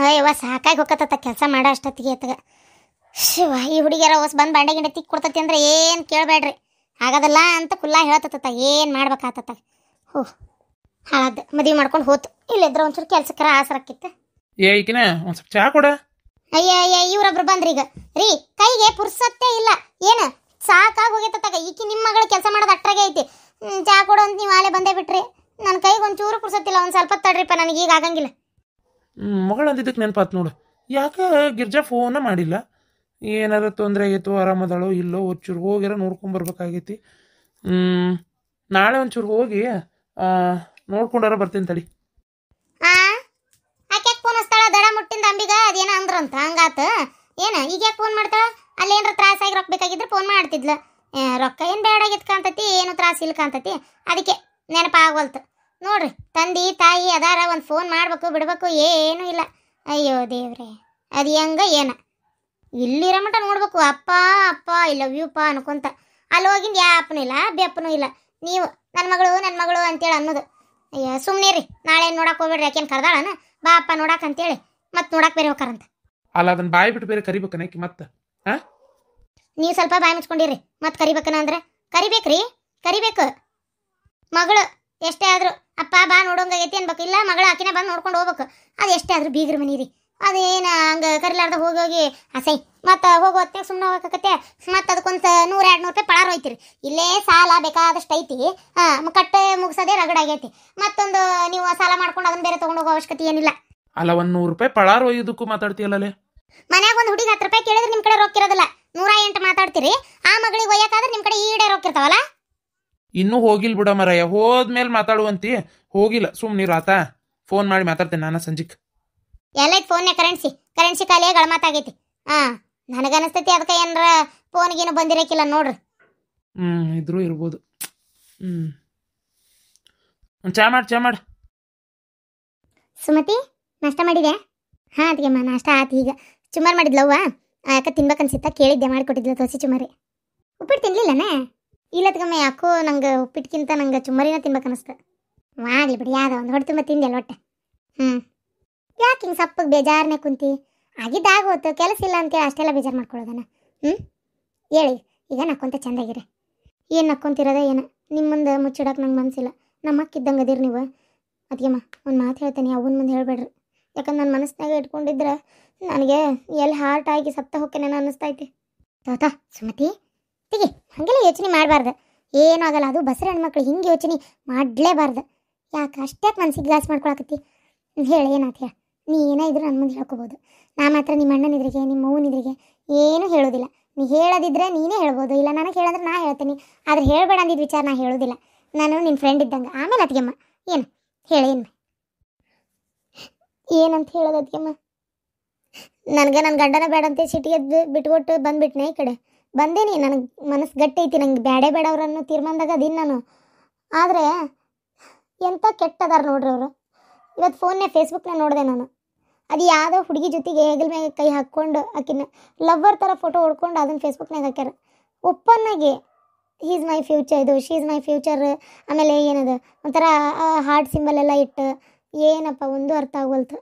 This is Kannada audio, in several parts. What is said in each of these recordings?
ಅಯ್ಯವ್ವ ಸಾಕಾಗಿ ಹೋಗತ್ತ ಕೆಲಸ ಮಾಡೋ ಅಷ್ಟೊತ್ತಿಗೆ ಆತಗ. ಶಿವ, ಈ ಹುಡುಗಿಯರ ಹೊಸ ಬಂದು ಬಾಂಡೆ ಗಿಂಡೆ ತಿಕ್ಕಿ ಕೊಡ್ತತಿ ಅಂದ್ರೆ ಏನು ಕೇಳಬೇಡ್ರಿ, ಆಗೋದಲ್ಲ ಅಂತ ಕುಲ್ಲ ಹೇಳ್ತತ್ತ. ಏನು ಮಾಡ್ಬೇಕಾತತ್ತ. ಹೋ ಹಾಳಾದ ಮದುವೆ ಮಾಡ್ಕೊಂಡು ಹೋತು. ಇಲ್ಲಿದ್ರೆ ಒಂಚೂರು ಕೆಲ್ಸಕ್ಕೆ ಆಸರಕ್ಕಿತ್ತು. ಈಕಿನ ಒಂದು ಸ್ವಲ್ಪ ಚಹಾ ಕೊಡ. ಅಯ್ಯ ಅಯ್ಯ ಇವ್ರೊಬ್ರು ಬಂದ್ರೀಗ. ರೀ ಕೈಗೆ ಪುರ್ಸತ್ತೇ ಇಲ್ಲ. ಏನು ಸಾಕಾಗಿ ಹೋಗೈತತ್ತಾಗ. ಈಕಿ ನಿಮ್ಮ ಮಗಳು ಕೆಲಸ ಮಾಡೋದು ಅಟ್ರಾಗೆ ಐತಿ. ಚಹಾ ಕೊಡು ಅಂತ ನೀವು ಆಲೆ ಬಂದೇ ಬಿಟ್ರಿ. ನನ್ನ ಕೈಗೆ ಒಂಚೂರು ಪುರ್ಸತ್ತಿಲ್ಲ. ಒಂದು ಸ್ವಲ್ಪ ತಡ್ರಿಪ್ಪ, ನನಗೆ ಈಗ ಆಗಂಗಿಲ್ಲ. ಮಗಳು ಅಂದಿದ್ದಕ್ಕೆ ನೆನಪಾತು ನೋಡು. ಯಾಕೆ ಗಿರ್ಜಾ ಫೋನ ಮಾಡಿಲ್ಲ? ಏನಾರ ತೊಂದರೆ ಆಗೈತೋ, ಆರಾಮದಾಳೋ ಇಲ್ಲೋ, ಒಂಚೂರು ಹೋಗಿರ ನೋಡ್ಕೊಂಬರ್ಬೇಕಾಗೈತಿ. ನಾಳೆ ಒಂಚೂರು ಹೋಗಿ ನೋಡ್ಕೊಂಡಾರ ಬರ್ತೀನಿ ತಡಿ. ಆಕೆ ಫೋನ್ ಹಚ್ತಾಳ ದಡ ಮುಟ್ಟಿಂದ ಅಂಬಿಗ ಅದೇನ ಅಂದ್ರಂತ ಹಂಗಾತ. ಏನ ಈಗ ಯಾಕೆ ಫೋನ್ ಮಾಡ್ತಾಳ? ಅಲ್ಲೇನ್ರ ತ್ರಾಸಾಗಿ ರೊಕ್ಕ ಬೇಕಾಗಿದ್ರೆ ಫೋನ್ ಮಾಡ್ತಿದ್ಲ. ರೊಕ್ಕ ಏನು ಬೇಡಾಗಿತ್ತು ಕಾಂತತಿ, ಏನು ತ್ರಾಸ ಇಲ್ಲ ಕಾಂತತಿ. ಅದಕ್ಕೆ ನೆನಪಾಗವಲ್ತು ನೋಡ್ರಿ. ತಂದೆ ತಾಯಿ ಅದಾರ, ಒಂದು ಫೋನ್ ಮಾಡ್ಬೇಕು ಬಿಡ್ಬೇಕು, ಏನೂ ಇಲ್ಲ. ಅಯ್ಯೋ ದೇವ್ರೆ, ಅದು ಹೆಂಗ ಏನ ಇಲ್ಲಿರೋ ಮಟ ನೋಡ್ಬೇಕು. ಅಪ್ಪ ಅಪ್ಪ ಐ ಲವ್ ಯು ಪಾ ಅನ್ಕೊಂತ. ಅಲ್ಲಿ ಹೋಗಿಂದ ಯಾಪನೂ ಇಲ್ಲ ಬೆಪ್ಪನೂ ಇಲ್ಲ. ನೀವು ನನ್ನ ಮಗಳು ಅಂತೇಳಿ ಅನ್ನೋದು. ಅಯ್ಯ ಸುಮ್ಮನೆ ರೀ. ನಾಳೆ ನೋಡಕ್ಕೆ ಹೋಗ್ಬೇಡ್ರಿ. ಯಾಕೇನು ಕರ್ದಾಳನ ಬಾ ಅಪ್ಪ ನೋಡಕ್ಕೆ ಅಂತೇಳಿ ಮತ್ತೆ ನೋಡಕ್ಕೆ ಬೇರೆ ಹೋಗ್ತಾರಂತ. ಅಲ್ಲ ಅದನ್ನ ಬಾಯಿ ಬಿಟ್ಟು ಬೇರೆ ಕರಿಬೇಕನಕಿ ಮತ್ತೆ. ನೀವು ಸ್ವಲ್ಪ ಬಾಯಿ ಮುಚ್ಕೊಂಡಿರಿ. ಮತ್ತೆ ಕರಿಬೇಕನ ಅಂದ್ರೆ ಕರಿಬೇಕ್ರಿ, ಕರಿಬೇಕು. ಮಗಳು ಎಷ್ಟೇ ಆದರೂ ಅಪ್ಪ ಬಾ ನೋಡೋಂಗಾಗೈತಿ ಅನ್ಬೇಕು. ಇಲ್ಲ ಮಗಳು ಆಕಿನ ಬಂದು ನೋಡ್ಕೊಂಡು ಹೋಗ್ಬೇಕು. ಅದು ಎಷ್ಟೇ ಆದರೂ ಬೀಗ್ರ ಮನಿ ರೀ. ಅದೇನು ಹಂಗೆ ಕರಿಲಾರ್ದ ಹೋಗಿ ಅಸೈ ಮತ್ತು ಹೋಗೋ ಹೊತ್ತಿಗೆ ಸುಮ್ಮನೆ ಹೋಗಕತ್ತೆ. ಮತ್ತು ಅದಕ್ಕೊಂದು 100-200 ರೂಪಾಯಿ ಪಳಾರ ಹೋಯ್ತಿರಿ. ಇಲ್ಲೇ ಸಾಲ ಬೇಕಾದಷ್ಟು ಐತಿ. ಕಟ್ಟೆ ಮುಗಿಸೋದೇ ರಗಡಾಗೈತಿ. ಮತ್ತೊಂದು ನೀವು ಸಾಲ ಮಾಡ್ಕೊಂಡು ಅದನ್ನ ಬೇರೆ ತೊಗೊಂಡು ಹೋಗೋ ಅವಶ್ಯಕತೆ ಏನಿಲ್ಲ. ಅಲ್ಲ 100 ರೂಪಾಯಿ ಪಳಾರ ಒಯ್ಯೋದಕ್ಕೂ ಮಾತಾಡ್ತೀಯಲ್ಲೇ. ಮನ್ಯಾಗ ಒಂದು ಹುಡುಗಿ 10 ರೂಪಾಯಿ ಕೇಳಿದ್ರೆ ನಿಮ್ಮ ಕಡೆ ರೊಕ್ಕಿರೋದಿಲ್ಲ. 108 ಮಾತಾಡ್ತೀರಿ. ಆ ಮಗಳಿಗೆ ಒಯ್ಯಕಾದ್ರೆ ನಿಮ್ಮ ಕಡೆ ಈಡೇ ರೊಕ್ಕಿರ್ತಾವಲ್ಲ. ಇನ್ನೂ ಹೋಗಿಲ್ ಬಿಡ ಮರಯ್ಯ. ಹೋದ್ಮೇಲೆ ಮಾತಾಡುವಂತಿ. ಹೋಗಿಲ್ಲ ಸುಮ್ಮನಿರು ಆತ. ಫೋನ್ ಮಾಡಿ ಮಾತಾಡ್ತೇನೆ ನಾನು ಸಂಜಿಕ್. ಎಲ್ಲೈತೆ ಫೋನ್ನೇ ಕರೆನ್ಸಿ ಖಾಲಿಯಾಗಿ ಗಳಮಾತಾಗೈತಿ. ನನಗನ್ನಿಸ್ತೈತಿ ಅದಕ್ಕೆ ಏನಾರ ಫೋನ್ಗೇನು ಬಂದಿರಕ್ಕಿಲ್ಲ ನೋಡ್ರಿ. ಇದ್ರೂ ಇರ್ಬೋದು. ಚಾ ಮಾಡಿ. ಸುಮತಿ ನಾಷ್ಟ ಮಾಡಿದೆ? ಹಾಂ ಅದಕ್ಕೆಮ್ಮ ನಾಷ್ಟ ಆತು. ಈಗ ಚುಮಾರು ಮಾಡಿದ್ಲವ್ವ. ಯಾಕೆ ತಿನ್ಬೇಕನ್ಸಿತ್ತ ಕೇಳಿದ್ದೆ, ಮಾಡಿಕೊಟ್ಟಿದ್ಲ ದೋಸೆ ಚುಮಾರಿ. ಉಪ್ಪಿಟ್ಟು ತಿನ್ಲಿಲ್ಲನೇ? ಇಲ್ಲತ್ಗಮ್ಮ ಯಾಕೋ ನಂಗೆ ಉಪ್ಪಿಟ್ಕಿಂತ ನಂಗೆ ಚುಮ್ಮರಿನ ತಿನ್ಬೇಕನ್ನಿಸ್ತು. ಆಗಲಿ ಬಿಡಿ, ಯಾವ್ದೋ ಒಂದು ಹೊಟ್ಟೆ ತುಂಬ ತಿಂದೆ ಅಲ್ಲ ಒಟ್ಟೆ. ಯಾಕೆ ಹಿಂಗೆ ಸಪ್ಪಗೆ ಬೇಜಾರನೆ ಕುಂತಿ? ಆಗಿದ್ದಾಗ ಹೋತು, ಕೆಲಸ ಇಲ್ಲ ಅಂತೇಳಿ ಅಷ್ಟೆಲ್ಲ ಬೇಜಾರು ಮಾಡ್ಕೊಳ್ಳೋದನ. ಹೇಳಿ ಈಗ ನಕ್ಕೊಂತ ಚೆಂದಾಗಿರಿ. ಏನು ನಕ್ಕೊಂತಿರೋದ ಏನು? ನಿಮ್ಮ ಮುಂದೆ ಮುಚ್ಚಿಡಕ್ಕೆ ನಂಗೆ ಮನಸ್ಸಿಲ್ಲ. ನಮ್ಮ ಅಕ್ಕಿದ್ದಂಗೆ ಅದಿರಿ ನೀವು. ಅದಕ್ಕೆಮ್ಮ ಒಂದು ಮಾತು ಹೇಳ್ತೇನೆ, ಅವನ ಮುಂದೆ ಹೇಳಬೇಡ್ರಿ. ಯಾಕಂದ್ರೆ ನನ್ನ ಮನಸ್ಸಿನಾಗ ಇಟ್ಕೊಂಡಿದ್ರೆ ನನಗೆ ಎಲ್ಲಿ ಹಾರ್ಟ್ ಆಗಿ ಸತ್ತ ಹೋಗ್ತೇನೆ ಅನ್ನಿಸ್ತೈತಿ. ತೋತಾ ಸುಮತಿ ತಿಗಿ, ಹಾಗೆಲ್ಲ ಯೋಚನೆ ಮಾಡಬಾರ್ದು. ಏನೂ ಆಗಲ್ಲ. ಅದು ಬಸರ ಹೆಣ್ಮಕ್ಳು ಹಿಂಗೆ ಯೋಚನೆ ಮಾಡಲೇಬಾರ್ದು. ಯಾಕೆ ಅಷ್ಟ್ಯಾಕೆ ಮನ್ಸಿಗೆ ಗಾಸ್ ಮಾಡ್ಕೊಳಕತ್ತಿ? ಹೇಳಿ ಏನಾಯ್ತು ಹೇಳಿ. ನೀ ಏನೇ ಇದ್ರು ನನ್ನ ಮುಂದೆ ಹೇಳ್ಕೊಬೋದು. ನಾ ಮಾತ್ರ ನಿಮ್ಮ ಅಣ್ಣನಿದ್ರಿಗೆ ನಿಮ್ಮ ಅವ್ವನಿದ್ರಿಗೆ ಏನೂ ಹೇಳೋದಿಲ್ಲ. ನೀ ಹೇಳೋದಿದ್ರೆ ನೀನೇ ಹೇಳ್ಬೋದು, ಇಲ್ಲ ನನಗೆ ಹೇಳಂದ್ರೆ ನಾ ಹೇಳ್ತೀನಿ. ಆದ್ರೆ ಹೇಳಬೇಡ ಅಂದಿದ್ದು ವಿಚಾರ ನಾ ಹೇಳೋದಿಲ್ಲ. ನಾನು ನಿನ್ನ ಫ್ರೆಂಡ್ ಇದ್ದಂಗೆ. ಆಮೇಲೆ ಅದಕ್ಕೆಮ್ಮ ಏನು ಹೇಳೇನು ಏನಂತ ಹೇಳೋದು? ಅದಕ್ಕೆಮ್ಮ ನನಗೆ ನನ್ನ ಗಂಡನ ಬೇಡಂತೆ ಸಿಟಿಗೆ ಬಿಟ್ಕೊಟ್ಟು ಬಂದುಬಿಟ್ನೆ. ಈ ಕಡೆ ಬಂದೇನಿ. ನನಗೆ ಮನಸ್ಸು ಗಟ್ಟಿ ಐತಿ. ನಂಗೆ ಬೇಡೇ ಬೇಡ ಅವರನ್ನು ತೀರ್ಮಾನದಾಗ ಅದೀನಿ ನಾನು. ಆದರೆ ಎಂಥ ಕೆಟ್ಟದಾರ ನೋಡ್ರಿ ಅವರು. ಇವತ್ತು ಫೋನ್ನೇ ಫೇಸ್ಬುಕ್ನಾಗ ನೋಡಿದೆ ನಾನು. ಅದು ಯಾವುದೋ ಹುಡುಗಿ ಜೊತೆಗೆ ಹೆಗಲ ಮೇಲೆ ಕೈ ಹಾಕ್ಕೊಂಡು ಆಕಿನ ಲವ್ವರ್ ಥರ ಫೋಟೋ ಹೊಡ್ಕೊಂಡು ಅದನ್ನು ಫೇಸ್ಬುಕ್ನಾಗ ಹಾಕ್ಯಾರ. ಓಪನ್ನಾಗಿ ಈಸ್ ಮೈ ಫ್ಯೂಚರ್, ಇದು ಶೀ ಈಸ್ ಮೈ ಫ್ಯೂಚರ್. ಆಮೇಲೆ ಏನದು ಒಂಥರ ಹಾರ್ಟ್ ಸಿಂಬಲ್ ಎಲ್ಲ ಇಟ್ಟು ಏನಪ್ಪ ಒಂದು ಅರ್ಥ ಆಗೋಲ್ತು.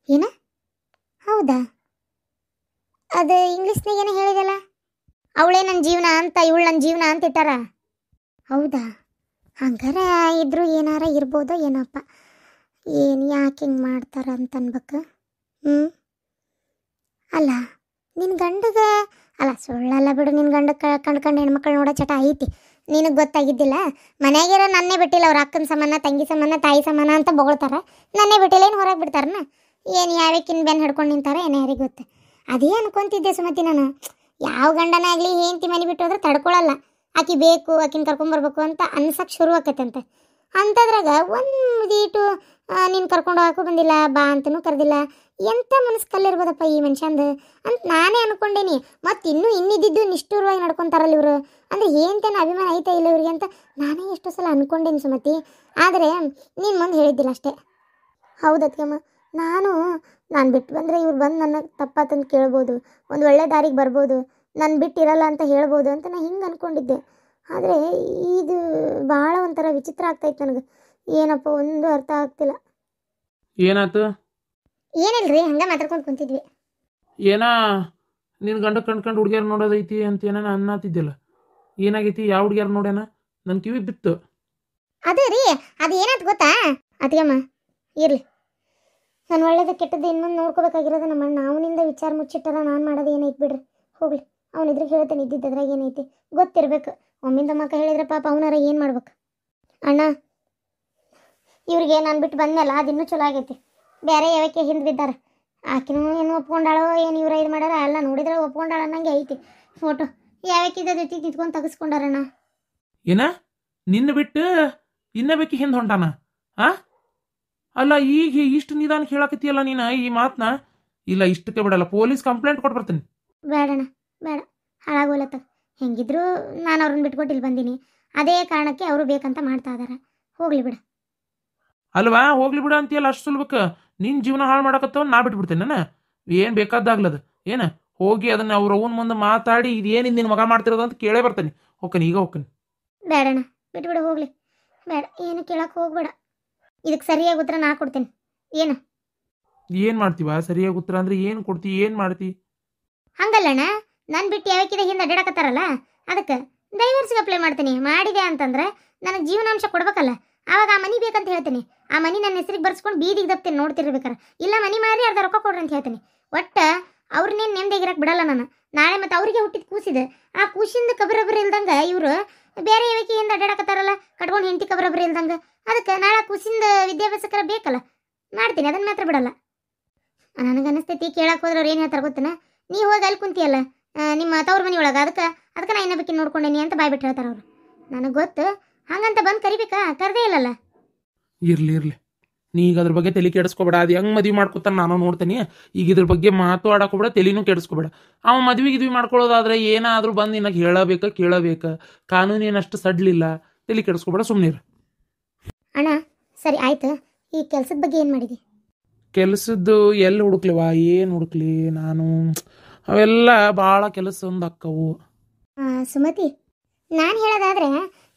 ಏನ ಹೌದಾ? ಅದು ಇಂಗ್ಲೀಷ್ನಾಗ ಏನೋ ಹೇಳಿದಲ್ಲ, ಅವಳೇ ನನ್ನ ಜೀವನ ಅಂತ, ಇವಳು ನನ್ನ ಜೀವನ ಅಂತ ಇಟ್ಟಾರ. ಹೌದಾ? ಹಂಗಾರೆ ಇದ್ರೂ ಏನಾರ ಇರ್ಬೋದೋ ಏನಪ್ಪ. ಏನು ಯಾಕೆ ಹಿಂಗೆ ಮಾಡ್ತಾರ ಅಂತ ಅನ್ಬೇಕು. ಅಲ್ಲ ನಿನ್ನ ಗಂಡಗೆ ಅಲ್ಲ ಸುಳ್ಳಲ್ಲ ಬಿಡು. ನಿನ್ನ ಗಂಡಕ್ಕೆ ಕಂಡು ಹೆಣ್ಮಕ್ಳು ನೋಡೋ ಚಟ ಐತಿ. ನಿನಗೆ ಗೊತ್ತಾಗಿದ್ದಿಲ್ಲ. ಮನೆಯಾಗಿರೋ ನನ್ನೇ ಬಿಟ್ಟಿಲ್ಲ. ಅವ್ರ ಅಕ್ಕನ ಸಮಾನ, ತಂಗಿ ಸಮಾನ, ತಾಯಿ ಸಮಾನ ಅಂತ ಬೊಗಳ್ತಾರೆ. ನನ್ನೇ ಬಿಟ್ಟಿಲ್ಲ. ಏನು ಹೊರಗೆ ಬಿಡ್ತಾರನ? ಏನು ಯಾವ್ಯಾಕಿನ ಬೆನ್ನು ಹಿಡ್ಕೊಂಡು ನಿಂತಾರೆ ಏನೋ ಯಾರಿಗೆ ಗೊತ್ತು. ಅದೇ ಅನ್ಕೊತಿದ್ದೆ ಸುಮತಿ ನಾನು. ಯಾವ ಗಂಡನ ಆಗಲಿ ಹೆಂಡತಿ ಮನೆ ಬಿಟ್ಟು ಹೋದ್ರೆ ತಡ್ಕೊಳ್ಳಲ್ಲ. ಆಕಿ ಬೇಕು, ಆಕಿನ ಕರ್ಕೊಂಬರ್ಬೇಕು ಅಂತ ಅನ್ಸಕ್ಕೆ ಶುರು ಆಕೈತಂತೆ. ಅಂಥದ್ರಾಗ ಒಂದೀಟು ನೀನು ಕರ್ಕೊಂಡು ಹೋಗಕ್ಕೂ ಬಂದಿಲ್ಲ, ಬಾ ಅಂತನೂ ಕರೆದಿಲ್ಲ. ಎಂಥ ಮನಸ್ಸು ಕಲ್ಲಿರ್ಬೋದಪ್ಪ ಈ ಮನುಷ್ಯಂದು ಅಂತ ನಾನೇ ಅನ್ಕೊಂಡೇನಿ. ಮತ್ತು ಇನ್ನಿದ್ದು ನಿಷ್ಠುರವಾಗಿ ನಡ್ಕೊತಾರಲ್ಲ ಇವರು. ಅಂದರೆ ಏಂತೇನು ಅಭಿಮಾನ ಐತೆ ಇಲ್ಲ ಇವ್ರಿಗೆ ಅಂತ ನಾನೇ ಎಷ್ಟೋ ಸಲ ಅನ್ಕೊಂಡೇನಿ ಸುಮತಿ. ಆದರೆ ನೀನು ಮುಂದೆ ಹೇಳಿದ್ದಿಲ್ಲ ಅಷ್ಟೇ. ಹೌದತ್ಕಮ್ಮ. ನಾನು ಬಿಟ್ಟು ಬಂದರೆ ಇವ್ರು ಬಂದು ನನ್ನ ತಪ್ಪಾತಂದು ಕೇಳ್ಬೋದು, ಒಂದು ಒಳ್ಳೆ ದಾರಿಗೆ ಬರ್ಬೋದು, ನಾನು ಬಿಟ್ಟಿರಲ್ಲ ಅಂತ ಹೇಳ್ಬೋದು ಅಂತ ನಾನು ಹಿಂಗೆ ಅಂದ್ಕೊಂಡಿದ್ದೆ. ಆದರೆ ಇದು ಭಾಳ ಒಂಥರ ವಿಚಿತ್ರ ಆಗ್ತಾಯಿತ್ತು ನನಗೆ. ಏನಪ್ಪ ಒಂದು ಅರ್ಥ ಆಗ್ತಿಲ್ಲ. ಏನಾಯ್ತು? ಏನಿಲ್ರಿ ಹಂಗೆ ಮಾತಾಡ್ಕೊಂಡು ಕುಂತಿದ್ವಿ. ಏನ ನಿನ್ನ ಗಂಡ ಕಂಡ್ಕಂಡು ಹುಡುಗಿಯರು ನೋಡೋದೈತಿ ಅಂತ ಏನಾನ ಅನ್ನತ್ತಿದ್ದಿಲ್ಲ, ಏನಾಗೈತಿ? ಯಾವ ಹುಡುಗಿಯರು ನೋಡ್ಯಾನ? ನನ್ನ ಕಿವಿ ಬಿತ್ತು. ಅದೇ ರೀ, ಅದು ಏನಾಯ್ತು ಗೊತ್ತಾ ಅತ್ತಿಗೆಮ್ಮ, ಇರಲಿ ನಾನು ಒಳ್ಳೇದು ಕೆಟ್ಟದ್ದು ಇನ್ನೊಂದು ನೋಡ್ಕೋಬೇಕಾಗಿರೋದು ನಮ್ಮ ಅಣ್ಣ. ಅವನಿಂದ ವಿಚಾರ ಮುಚ್ಚಿಟ್ಟಾರ ನಾನು ಮಾಡೋದು ಏನೈತಿ ಬಿಡ್ರಿ, ಹೋಗ್ಲಿ. ಅವನಿದ್ರಿಗೆ ಹೇಳ್ತೇನೆ ಇದ್ದಿದ್ದದ್ರಾಗ ಏನೈತಿ ಗೊತ್ತಿರ್ಬೇಕು. ಒಮ್ಮಿಂದ ಮಕ್ಕ ಹೇಳಿದ್ರೆ ಪಾಪ ಅವನಾರ ಏನು ಮಾಡ್ಬೇಕು. ಅಣ್ಣ ಇವ್ರಿಗೆ ನಾನು ಬಿಟ್ಟು ಬಂದ್ಮೇಲೆ ಅದು ಇನ್ನೂ ಚಲೋ ಆಗೈತಿ. ಬೇರೆ ಯಾವಕ್ಕೆ ಹಿಂದೆ ಬಿದ್ದಾರೆ. ಆಕಿನೂ ಏನು ಒಪ್ಕೊಂಡಾಳೋ ಏನು ಇವ್ರ ಇದು ಮಾಡ್ಯಾರ ಎಲ್ಲ ನೋಡಿದ್ರೆ ಒಪ್ಕೊಂಡಾಳ ಅನ್ನಂಗೆ ಐತಿ. ಫೋಟೋ ಯಾವಕ್ಕಿದ್ದ ಜೊತೆ ನಿಂತ್ಕೊಂಡು ತೆಗೆಸ್ಕೊಂಡಾರಣ್ಣ. ಏನ ನಿನ್ನ ಬಿಟ್ಟು ಇನ್ನ ಬೇಕಿ ಹಿಂದೆ ಹೊಂಟಾನ? ಅಲ್ಲ ಈಗ ಇಷ್ಟು ನಿಧಾನ ಹೇಳಕತ್ತೀಯಲ್ಲ ನೀನು ಈ ಮಾತನ್ನ? ಇಲ್ಲ ಇಷ್ಟಕ್ಕೆ ಬಿಡಲ್ಲ, ಪೊಲೀಸ್ ಕಂಪ್ಲೇಂಟ್ ಕೊಟ್ಟು ಬರ್ತೀನಿ. ಬೇಡಣ್ಣ ಬೇಡ, ಹಾಳಾಗೋಲತ್ತ. ಹೆಂಗಿದ್ರು ನಾನು ಅವ್ರನ್ನ ಬಿಟ್ಕೊಟ್ಟು ಇಲ್ಲಿ ಬಂದೀನಿ, ಅದೇ ಕಾರಣಕ್ಕೆ ಅವರು ಬೇಕಂತ ಮಾಡ್ತಾ ಇದಾರೆ. ಹೋಗ್ಲಿ ಬಿಡ. ಅಲ್ವಾ ಹೋಗ್ಲಿ ಬಿಡ ಅಂತೀಯಲ್ಲ, ಅಷ್ಟು ಸುಲಭಕ್ಕೆ ನಿನ್ನ ಜೀವನ ಹಾಳು ಮಾಡಕತ್ತವ ನಾ ಬಿಟ್ಬಿಡ್ತೇನೆ. ನಾನು ಏನು ಬೇಕಾದಾಗ್ಲದ ಏನ ಹೋಗಿ ಅದನ್ನ ಅವ್ರ ಅವನ ಮುಂದೆ ಮಾತಾಡಿ ಇದೇನಿದ್ ನಿನ್ನ ಮಗ ಮಾಡ್ತಿರೋದು ಅಂತ ಕೇಳೇ ಬರ್ತಾನೆ. ಹೋಗ್ತಾನೆ ಈಗ ಹೋಗ್ತಾನೆ. ಬೇಡಣ್ಣ ಬಿಟ್ಬಿಡ, ಹೋಗ್ಲಿ. ಬೇಡ, ಏನು ಕೇಳಕ್ಕೆ ಹೋಗ್ಬೇಡ. ಇದಕ್ಕೆ ಸರಿಯಾಗಿ ಉತ್ತರ ನಾ ಕೊಡ್ತೇನೆ. ಏನು ಮಾಡ್ತೀವ? ಸರಿಯಾಗಿ ಉತ್ತರ ಅಂದ್ರೆ ಏನು ಕೊಡ್ತಿ, ಏನು ಮಾಡ್ತಿ? ಹಂಗಲ್ಲಣ್ಣ, ನಾನು ಬಿಟ್ಟು ಯಾವಕ್ಕಿದೆ ಹಿಂದೆ ಅಡ್ಡಾಡಕತ್ತಾರಲ್ಲ, ಅದಕ್ಕೆ ಡೈವರ್ಸ್ಗೆ ಅಪ್ಲೈ ಮಾಡ್ತೀನಿ. ಮಾಡಿದೆ ಅಂತಂದ್ರೆ ನನಗೆ ಜೀವನಾಂಶ ಕೊಡ್ಬೇಕಲ್ಲ, ಆವಾಗ ಆ ಮನಿ ಬೇಕಂತ ಹೇಳ್ತೀನಿ. ಆ ಮನಿ ನನ್ನ ಹೆಸರಿಗೆ ಬರ್ಸ್ಕೊಂಡು ಬೀದಿಗೆ ದಪ್ತೇನೆ ನೋಡ್ತಿರ್ಬೇಕಾರೆ. ಇಲ್ಲ ಮನಿ ಮಾರಿ ಅರ್ಧ ರೊಕ್ಕ ಕೊಡ್ರಿ ಅಂತ ಹೇಳ್ತೀನಿ. ಒಟ್ಟು ಅವ್ರನ್ನೇನು ನೆಮ್ಮದಿಗಿರಕ್ಕೆ ಬಿಡಲ್ಲ ನಾನು. ನಾಳೆ ಮತ್ತೆ ಅವ್ರಿಗೆ ಹುಟ್ಟಿದ ಕೂಸಿದೆ, ಆ ಕೂಸಿಂದ ಕಬರಬ್ರಿ ಇಲ್ದಂಗೆ ಇವರು ಬೇರೆ ಯಾವಕ್ಕಿಯಿಂದ ಅಡ್ಡಾಡಕತ್ತಾರಲ್ಲ ಕಟ್ಕೊಂಡು ಹೆಂಡತಿ ಕಬರಬ್ರಿ ಇಲ್ದಂಗೆ. ಅದಕ್ಕೆ ನಾಳೆ ಕೂಸಿಂದ ವಿದ್ಯಾಭ್ಯಾಸಕರ ಬೇಕಲ್ಲ, ಮಾಡ್ತೀನಿ. ಅದನ್ನ ಮಾತ್ರ ಬಿಡಲ್ಲ. ನನಗನ್ನಿಸ್ತೈತಿ ಕೇಳಕ್ಕೆ ಹೋದ್ರೆ ಅವ್ರು ಏನು ಹೇಳ್ತಾರೆ ಗೊತ್ತನ, ನೀವು ಹೋಗಿ ಅಲ್ಲಿ ಕುಂತಿಯಲ್ಲ ನಿಮ್ಮ ತವ್ರ ಮನೆ ಒಳಗೆ, ಅದಕ್ಕೆ ನಾ ಇನ್ನೂ ಬೇಕಿ ನೋಡ್ಕೊಂಡೇನಿ ಅಂತ ಬಾಯ್ಬಿಟ್ಟು ಹೇಳ್ತಾರೆ ಅವರು. ನನಗೆ ಗೊತ್ತು, ಹಂಗಂತ ಬಂದು ಕರಿಬೇಕಾ? ಕರೆದೇ ಇಲ್ಲಲ್ಲ. ಇರ್ಲಿ ನೀ ಈಗ ಅದ್ರ ಬಗ್ಗೆ ತಲೆ ಕೆಡಿಸ್ಕೊಬೇಡ. ಅದು ಹೆಂಗೆ ಮದುವೆ ಮಾಡ್ಕೊತಾನೆ ನಾನು ನೋಡ್ತೀನಿ. ಈಗ ಇದ್ರ ಬಗ್ಗೆ ಮಾತಾಡಕೋಬೇಡ, ತಲೆನೂ ಕೆಡಿಸ್ಕೊಬೇಡ. ಅವ ಮದ್ವೆ ಮಾಡ್ಕೊಳ್ಳೋದಾದ್ರೆ ಏನಾದರೂ ಬಂದು ನಿನಗೆ ಕೇಳಬೇಕಾ? ಕಾನೂನೇನಷ್ಟು ಸಡ್ಲಿಲ್ಲ. ತಲೆ ಕೆಡಿಸ್ಕೊಬೇಡ, ಸುಮ್ಮನಿರು. ಅಣ್ಣ ಸರಿ ಆಯ್ತು, ಈ ಕೆಲಸದ ಬಗ್ಗೆ ಏನು ಮಾಡಿದಿ? ಕೆಲಸದ್ದು ಎಲ್ಲಿ ಹುಡುಕ್ಲಿವಾ? ಏನು ಹುಡುಕ್ಲಿ ನಾನು? ಅವೆಲ್ಲ ಭಾಳ ಕೆಲಸ ಒಂದು ಅಕ್ಕವು. ಸುಮತಿ, ನಾನು ಹೇಳೋದಾದ್ರೆ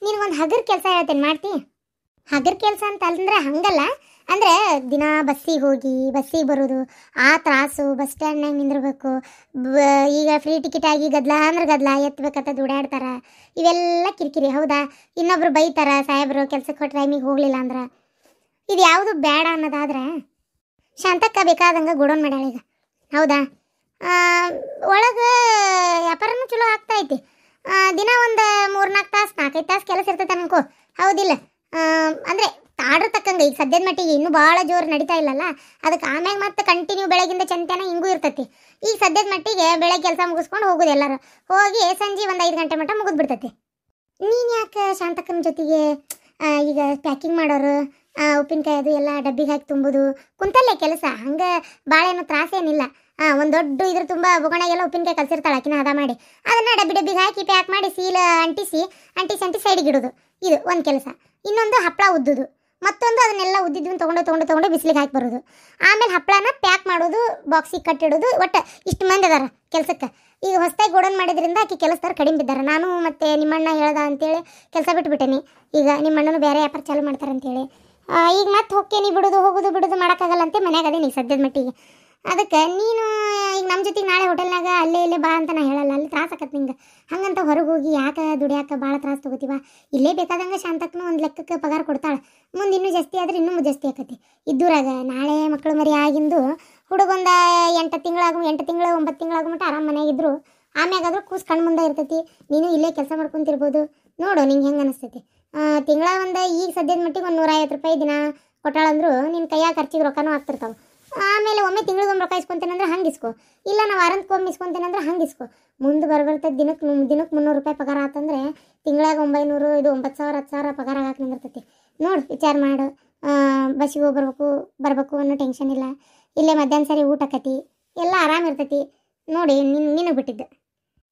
ನಿನಗೊಂದು ಹಗರ್ ಕೆಲಸ ಹೇಳ್ತೇನೆ, ಮಾಡ್ತಿ? ಹಗರ್ ಕೆಲಸ ಅಂತ ಅಂದ್ರೆ ಹಂಗಲ್ಲ, ಅಂದರೆ ದಿನ ಬಸ್ಸಿಗೆ ಹೋಗಿ ಬಸ್ಸಿಗೆ ಬರೋದು, ಆ ತ್ರಾಸು, ಬಸ್ ಸ್ಟ್ಯಾಂಡ್ನಾಗ ನಿಂದಿರ್ಬೇಕು. ಈಗ ಫ್ರೀ ಟಿಕೆಟ್ ಆಗಿ ಗದ್ಲ ಅಂದ್ರೆ ಗದ್ಲ ಎತ್ತಬೇಕಂತ ದುಡ್ಯಾಡ್ತಾರ. ಇವೆಲ್ಲ ಕಿರಿಕಿರಿ ಹೌದಾ? ಇನ್ನೊಬ್ರು ಬೈತಾರ ಸಾಹೇಬರು ಕೆಲ್ಸಕ್ಕೆ ಕೊಟ್ಟು ಟೈಮಿಗೆ ಹೋಗಲಿಲ್ಲ ಅಂದ್ರೆ. ಇದು ಯಾವುದು ಬೇಡ ಅನ್ನೋದಾದ್ರೆ ಶಾಂತಕ್ಕ ಬೇಕಾದಂಗೆ ಗೋಡೌನ್ ಮಾಡ್ಯಾಳ ಈಗ, ಹೌದಾ? ಒಳಗೆ ವ್ಯಾಪಾರನೂ ಚಲೋ ಆಗ್ತಾಯಿತಿ. ದಿನ ಒಂದು 3-4 ತಾಸು 4-5 ತಾಸು ಕೆಲಸ ಇರ್ತೈತೆ ಅನ್ಕೋ, ಹೌದಿಲ್ಲ? ಅಂದರೆ ಆರ್ಡ್ರ್ ತಕ್ಕಂಗೆ ಈಗ ಸದ್ಯದ ಮಟ್ಟಿಗೆ ಇನ್ನೂ ಭಾಳ ಜೋರು ನಡೀತಾ ಇಲ್ಲಲ್ಲ, ಅದಕ್ಕೆ ಆಮ್ಯಾಗ ಮತ್ತೆ ಕಂಟಿನ್ಯೂ ಬೆಳಗಿಂದ ಚಂತನ ಹಿಂಗೂ ಇರ್ತೈತಿ. ಈಗ ಸದ್ಯದ ಮಟ್ಟಿಗೆ ಬೆಳಗ್ಗೆ ಕೆಲಸ ಮುಗಿಸ್ಕೊಂಡು ಹೋಗೋದು, ಎಲ್ಲರೂ ಹೋಗಿ ಸಂಜೆ ಒಂದು 5 ಗಂಟೆ ಮಟ್ಟ ಮುಗಿದು ಬಿಡ್ತೈತಿ. ನೀನು ಯಾಕೆ ಶಾಂತಕ್ಕನ ಜೊತೆಗೆ ಈಗ ಪ್ಯಾಕಿಂಗ್ ಮಾಡೋರು, ಉಪ್ಪಿನಕಾಯಿ ಅದು ಎಲ್ಲ ಡಬ್ಬಿಗೆ ಹಾಕಿ ತುಂಬೋದು ಕುಂತಲ್ಲೇ ಕೆಲಸ? ಹಂಗೆ ಭಾಳ ಏನೋ ತ್ರಾಸೇನಿಲ್ಲ. ಒಂದು ದೊಡ್ಡ ಇದ್ರ ತುಂಬ ಬೊಗಣೆಗೆಲ್ಲ ಉಪ್ಪಿನಕಾಯಿ ಕಲ್ಸಿರ್ತಾಳೆ ಆಕಿನ ಹದ ಮಾಡಿ, ಅದನ್ನು ಡಬ್ಬಿಗೆ ಹಾಕಿ ಪ್ಯಾಕ್ ಮಾಡಿ ಸೀಲ ಅಂಟಿಸಿ ಸೈಡಿಗೆ ಇಡೋದು. ಇದು ಒಂದು ಕೆಲಸ. ಇನ್ನೊಂದು ಹಪ್ಪಳ ಉದ್ದುದು, ಮತ್ತೊಂದು ಅದನ್ನೆಲ್ಲ ಉದ್ದಿದ್ವಿ ತೊಗೊಂಡು ಬಿಸಿಲಿಗೆ ಹಾಕಿ ಬರೋದು. ಆಮೇಲೆ ಹಪ್ಪಳನ ಪ್ಯಾಕ್ ಮಾಡೋದು, ಬಾಕ್ಸಿಗೆ ಕಟ್ಟಿಡೋದು. ಒಟ್ಟು ಇಷ್ಟು ಮಂದಿ ಅದಾರ ಕೆಲಸಕ್ಕೆ. ಈಗ ಹೊಸದಾಗಿ ಗೋಡನ್ ಮಾಡಿದ್ರಿಂದ ಆಕೆ ಕೆಲಸದಾರ ಕಡಿಮೆ ಬಿದ್ದಾರೆ. ನಾನು ಮತ್ತು ನಿಮ್ಮಣ್ಣ ಹೇಳ್ದ ಅಂತೇಳಿ ಕೆಲಸ ಬಿಟ್ಬಿಟ್ಟೇನಿ. ಈಗ ನಿಮ್ಮಣ್ಣನು ಬೇರೆ ವ್ಯಾಪಾರ ಚಾಲು ಮಾಡ್ತಾರಂತೇಳಿ ಈಗ ಮತ್ತೆ ಹೋಗ್ತೇನೆ, ಹೋಗೋದು ಬಿಡೋದು ಮಾಡೋಕ್ಕಾಗಲ್ಲ ಅಂತ ಮನ್ಯಾಗ ಅದೇ ನೀ ಸದ್ಯದ ಮಟ್ಟಿಗೆ. ಅದಕ್ಕೆ ನೀನು ಈಗ ನಮ್ಮ ಜೊತೆಗೆ ನಾಳೆ ಹೋಟೆಲ್ನಾಗ ಅಲ್ಲೇ ಬಾ ಅಂತ ನಾ ಹೇಳಲ್ಲ, ಅಲ್ಲಿ ತ್ರಾಸ ಆಕತ್ತೆ ನಿಂಗೆ. ಹಂಗಂತ ಹೊರಗೆ ಹೋಗಿ ಯಾಕೆ ದುಡಿಯಾಕೆ ಭಾಳ ತ್ರಾಸ ತೊಗೋತೀವ? ಇಲ್ಲೇ ಬೇಕಾದಂಗೆ ಶಾಂತಕ್ಕೂ ಒಂದು ಲೆಕ್ಕಕ್ಕೆ ಪಗಾರ ಕೊಡ್ತಾಳೆ. ಮುಂದೆ ಇನ್ನೂ ಜಾಸ್ತಿ ಆದ್ರೆ ಇನ್ನೂ ಜಾಸ್ತಿ ಆಕತಿ. ಇದ್ದೂರಾಗ ನಾಳೆ ಮಕ್ಕಳು ಮರಿ ಆಗಿಂದು ಹುಡುಗೊಂದು 8 ತಿಂಗಳು 9 ತಿಂಗಳಾಗ ಮಟ್ಟ ಆರಾಮ ಮನೆಯಾಗಿದ್ರು. ಆಮ್ಯಾಗಾದ್ರೂ ಕೂಸು ಕಣ್ಣು ಮುಂದೆ ಇರ್ತೈತಿ. ನೀನು ಇಲ್ಲೇ ಕೆಲಸ ಮಾಡ್ಕೊತಿರ್ಬೋದು. ನೋಡು ನಿಂಗೆ ಹೆಂಗೆ ಅನಿಸ್ತೈತಿ. ತಿಂಗಳ ಈಗ ಸದ್ಯದ ಮಟ್ಟಿಗೆ ಒಂದು 150 ರೂಪಾಯಿ ದಿನ ಕೊಟ್ಟಾಳಂದ್ರು ನಿನ್ನ ಕೈಯಾಗ ಖರ್ಚಿಗೆ ರೊಕ್ಕನೂ ಆಗ್ತಿರ್ತಾವೆ. ಆಮೇಲೆ ಒಮ್ಮೆ ತಿಂಗಳಿಗೊಮ್ಮೆ ರೊಕ್ಕ ಇಸ್ಕೊತೇನೆಂದ್ರೆ ಹಂಗೆ ಇಸ್ಕೊ, ಇಲ್ಲ ನಾವು ವಾರಂತಕ್ಕೊಮ್ಮೆ ಇಸ್ಕೊತೇನೆಂದ್ರೆ ಹಂಗೆ ಇಸ್ಕೊ. ಮುಂದೆ ಬರ್ತದೆ ದಿನಕ್ಕೆ 300 ರೂಪಾಯಿ ಪಗಾರ ಆತಂದ್ರೆ ತಿಂಗಳಾಗ 900, ಇದು 9,000 10,000 ಪಗಾರ ಹಾಕಿ ನಿಂದಿರ್ತೈತಿ. ನೋಡು ವಿಚಾರ ಮಾಡು. ಬಸ್ಸಿಗೆ ಹೋಗಿ ಬರಬೇಕು ಅನ್ನೋ ಟೆನ್ಷನ್ ಇಲ್ಲ. ಇಲ್ಲೇ ಮಧ್ಯಾಹ್ನ ಸರಿ ಊಟ ಆಕತಿ, ಎಲ್ಲ ಆರಾಮ ಇರ್ತೈತಿ. ನೋಡಿ ನಿನಗೆ ಬಿಟ್ಟಿದ್ದೆ,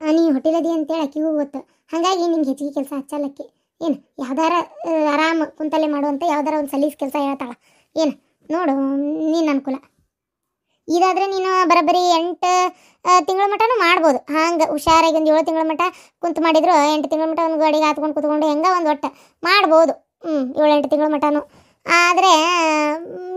ನೀ ಹೋಟೆಲದಿ ಅಂತೇಳಿ ಅಕ್ಕಿಗೂ ಗೊತ್ತು. ಹಾಗಾಗಿ ನಿಂಗೆ ಹೆಚ್ಚಿಗೆ ಕೆಲಸ ಹಚ್ಚಲ್ಲಕ್ಕಿ. ಏನು ಯಾವ್ದಾರ ಆರಾಮ ಕುಂತಲ್ಲೇ ಮಾಡುವಂಥ ಯಾವ್ದಾರ ಒಂದು ಸಲೀಸ್ ಕೆಲಸ ಹೇಳ್ತಾಳೆ. ಏನು ನೋಡು ನೀನು ಅನುಕೂಲ. ಇದಾದರೆ ನೀನು ಬರೋಬ್ಬರಿ 8 ತಿಂಗಳ ಮಟ್ಟನೂ ಮಾಡ್ಬೋದು. ಹಂಗೆ ಹುಷಾರಾಗಿ ಒಂದು 7 ತಿಂಗಳ ಮಟ್ಟ ಕುಂತು ಮಾಡಿದ್ರು 8 ತಿಂಗಳ ಮಟ್ಟ ಒಂದು ಗಾಡಿಗೆ ಹಾತ್ಕೊಂಡು ಕೂತ್ಕೊಂಡು ಹೆಂಗೆ ಒಂದು ಒಟ್ಟು ಮಾಡ್ಬೋದು. 7-8 ತಿಂಗಳ ಮಟ್ಟನೂ ಆದರೆ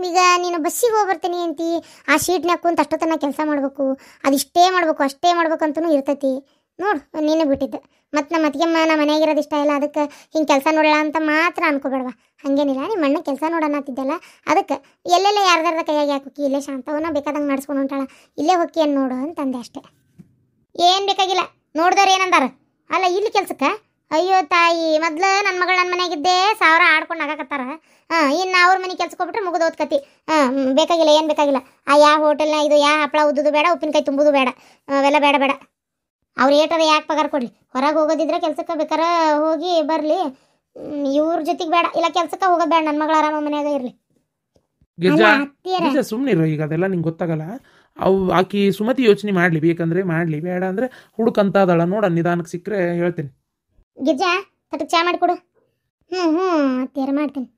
ಈಗ ನೀನು ಬಸ್ಸಿಗೆ ಹೋಗಿ ಬರ್ತೀನಿ ಅಂತಿ, ಆ ಶೀಟ್ನ್ಯಾಗ ಕುಂತು ಅಷ್ಟೊತ್ತನ ಕೆಲಸ ಮಾಡಬೇಕು, ಅದಿಷ್ಟೇ ಮಾಡಬೇಕು ಅಷ್ಟೇ ಮಾಡ್ಬೇಕಂತೂ ಇರ್ತೈತಿ. ನೋಡು ನೀನೇ ಬಿಟ್ಟಿದ್ದೆ. ಮತ್ತು ನಮ್ಮ ಅತ್ತಿಗೆಮ್ಮ ನಮ್ಮ ಮನೆಯಾಗಿರೋದು ಇಷ್ಟ ಇಲ್ಲ, ಅದಕ್ಕೆ ಹಿಂಗೆ ಕೆಲಸ ನೋಡೋಣ ಅಂತ ಮಾತ್ರ ಅನ್ಕೋಬೇಡವಾ. ಹಾಗೇನಿಲ್ಲ, ನಿಮ್ಮ ಅಣ್ಣ ಕೆಲಸ ನೋಡೋಣ ಅಂತಿದ್ದಲ್ಲ, ಅದಕ್ಕೆ ಎಲ್ಲೆಲ್ಲ ಯಾರ್ದಾರ್ದ ಕೈಯಾಗಿ ಹಾಕೋಕಿ, ಇಲ್ಲೇ ಶಾಂತವನ್ನ ಬೇಕಾದಂಗೆ ನಡ್ಸ್ಕೊಂಡು ಹೊಂಟಾಳ, ಇಲ್ಲೇ ಹೊಕ್ಕಿ ಏನು ನೋಡು ಅಂತಂದೆ ಅಷ್ಟೇ. ಏನು ಬೇಕಾಗಿಲ್ಲ, ನೋಡ್ದವ್ರು ಏನಂದಾರ ಅಲ್ಲ ಇಲ್ಲಿ ಕೆಲ್ಸಕ್ಕೆ. ಅಯ್ಯೋ ತಾಯಿ, ಮೊದ್ಲು ನನ್ನ ಮಗಳು ನನ್ನ ಮನೆಯಾಗಿದ್ದೇ 1000 ಆಡ್ಕೊಂಡು ಆಗಾಕತ್ತಾರ. ಇನ್ನು ಅವ್ರ ಮನೆ ಕೆಲ್ಸಕ್ಕೆ ಹೋಗ್ಬಿಟ್ರೆ ಮುಗಿದು ಓದ್ಕತಿ. ಬೇಕಾಗಿಲ್ಲ, ಏನು ಬೇಕಾಗಿಲ್ಲ. ಯಾವ ಹೋಟೆಲ್ನ ಇದು ಯಾವ ಹಪ್ಪಳ ಉದ್ದುದು ಬೇಡ, ಉಪ್ಪಿನಕಾಯಿ ತುಂಬುದು ಬೇಡ, ಅವೆಲ್ಲ ಬೇಡ ಬೇಡ. ಅವ್ರು ಏಟಾರ ಯಾಕೆ ಪಗಾರ ಕೊಡಲಿ, ಹೊರಗೆ ಹೋಗೋದಿದ್ರೆ ಕೆಲ್ಸಕ್ಕೆ ಬೇಕಾರೆ ಹೋಗಿ ಬರಲಿ, ಇವ್ರ ಜೊತೆಗೆ ಬೇಡ. ಇಲ್ಲ ಕೆಲ್ಸಕ್ಕೆ ಹೋಗೋದು ಬೇಡ, ನನ್ನ ಮಗಳು ಆರಾಮ ಮನ್ಯಾಗ ಇರಲಿ. ಗಿರ್ಜಾ ಸುಮ್ಮನಿರು, ಈಗ ಅದೆಲ್ಲ ನಿಂಗೆ ಗೊತ್ತಾಗಲ್ಲ. ಅವು ಆಕಿ ಸುಮತಿ ಯೋಚನೆ ಮಾಡಲಿ, ಬೇಕಂದ್ರೆ ಮಾಡಲಿ, ಬೇಡ ಅಂದರೆ ಹುಡುಕಂತಾದಳ. ನೋಡ ನಿಧಾನಕ್ಕೆ ಸಿಕ್ಕರೆ ಹೇಳ್ತೀನಿ. ಗಿರ್ಜಾ ತಟಕ್ಕೆ ಚಾ ಮಾಡಿಕೊಡು. ಹ್ಞೂ ಅತ್ತಿಯರ ಮಾಡ್ತೀನಿ.